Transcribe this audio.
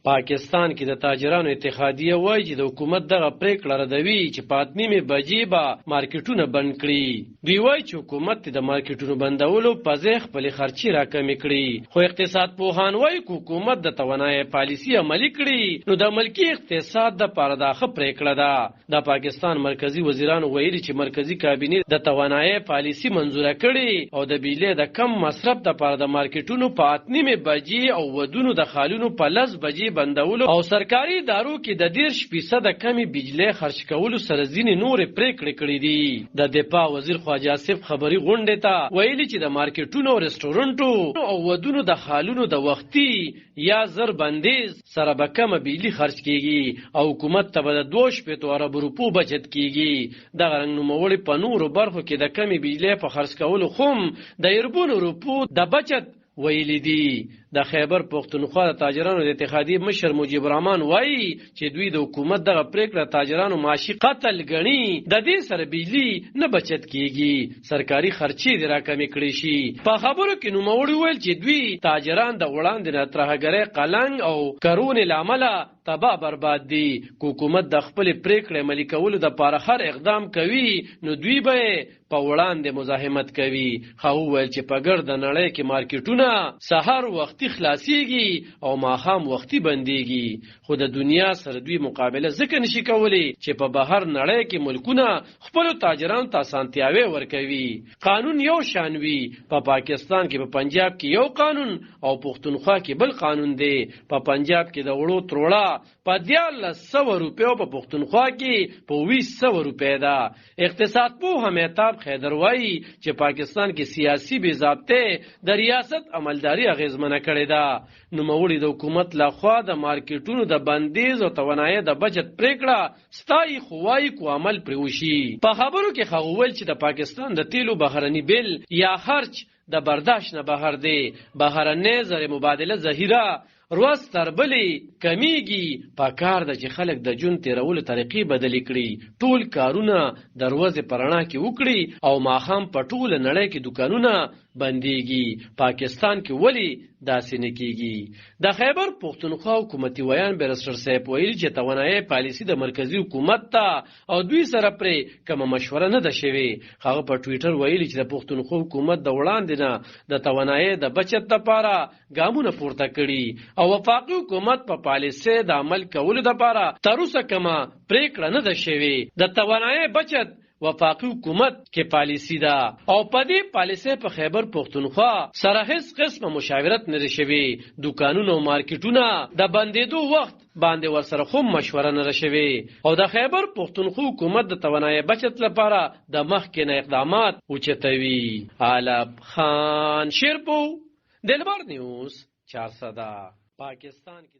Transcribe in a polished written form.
پاکستان کې د تاجرانو اتحادیه وایي چې د حکومت دغه پریکړه ردوي چې په 8:30 بجې به مارکیټونه بند کړي. دوی وایي چې حکومت د مارکیټونو بندولو په ځای خپلې خرچې راکمې کړي. خو اقتصاد پوهان وایي چې حکومت د توانایي پالیسي عملي کړي نو د ملکي اقتصاد دپاره دا ښه پریکړه ده. د پاکستان مرکزی وزیرانو ویلي چې مرکزی کابینې د توانایي پالیسي منظوره کړي او د بجلی د کم مصرف دپاره د مارکیټونو په 8:30 بجې او ودونو د خالونو په 10 بجې بندولو او سرکاري ادارو کې د 10% کمی بجلی خرج کولو سره ځینې نورې پریکړې کړې دي. د دفاع وزیر خواجه آصف خبري غونډې ته ویلي چې د مارکیټونو او رستورانټو او ودونو د خالونو د وختي یا زر بندیز سره به کمه بجلی خرج کیږي او حکومت ته به د 2.5 ارب روپو بچت کیږي. دغه رنګ نوموړي په نورو برخو کې د کمی بجلی په خرج کولو خوم د اربونو روپو د بچت ویلي دي. د خیبر پښتونخوا د تاجرانو د اتحادیې مشر مجیب الرحمن وایي چې دوی د حکومت دغه پریکړه تاجرانو معاشي قتل ګڼي. د دې سره بجلی نه بچت کیږي، سرکاري خرچې دې راکمې کړې شي. په خبرو کې نوموړي ویل چې دوی تاجران د وړاندې نه ترهګرۍ قلنګ او کرونې له امله تباه برباد دي. حکومت د خپل پریکړې عملي کولو لپاره هر اقدام کوي نو دوی به په وړاندې مزاحمت کوي. خو ویل چې په ګرد نړۍ کې مارکیټونه سحر وختي خلاصيږي او ماښام وختي بنديږي. خو د دنیا سره دوی مقابله ځکه نشي کولی چې په بهر نړۍ کې ملکونه خپل تاجرانو ته اسانتیاوي ورکوي. قانون یو شان وي. په پاکستان کې په پنجاب کې یو قانون او پښتونخوا کې بل قانون دی. په پنجاب کې د وړو تروړه په 1100 روپیو، په پښتونخوا کې په 200 روپۍ ده. اقتصاد پوه مهتاب خیدر وایي چې پاکستان کې سیاسي بې ضابطه د ریاست عملداري اغیزمنه کړې ده. نوموړي د حکومت لخوا د مارکیټونو د بندیز او توانایي د بچت پریکړه ستایي خو وایي کو عمل پرې وشي. په خبرو کې هغه ویل چې د پاکستان د تیلو بهرني بیل یا خرچ د برداشت نه بهر دی. بهرنۍ زر مبادله ذخیره روز تر بلې کمیږي. په کار ده چې خلک د جون تیرولو طریقې بدلې کړي، ټول کارونه دروازې پرانا کې وکړي او ماښام په ټوله نړۍ کې دکانونه بنديږي. پاکستان کې ولی داسې نه کیږي؟ د خیبر پښتونخوا حکومتي ویان بیرسټر صاحب ویلي چې توانایي پالیسي د مرکزی حکومت ته او دوی سره پرې کومه مشوره نه ده شوې. هغه په ټویټر ویلي چې د پښتونخوا حکومت د وړاندې نه د توانایي د بچت لپاره ګامونه پورته کړي او وفاقي حکومت په پالیسي د عمل کولو لپاره تر اوسه کومه پریکړه نه ده شوې. د توانایي بچت وفاقي حکومت کې پالیسی ده او په دې پالیسی په خیبر پښتونخوا سره هیڅ قسمه مشاورت نه شوي. دکانونو او مارکیټونه د بندیدو وخت باندې ورسره خو مشوره نه شوي او د خیبر پښتونخوا حکومت د توانایي بچت لپاره د مخکې نه اقدامات اوچتوي. علب خان شیرپو، دلبر نیوز 400 پاکستان کې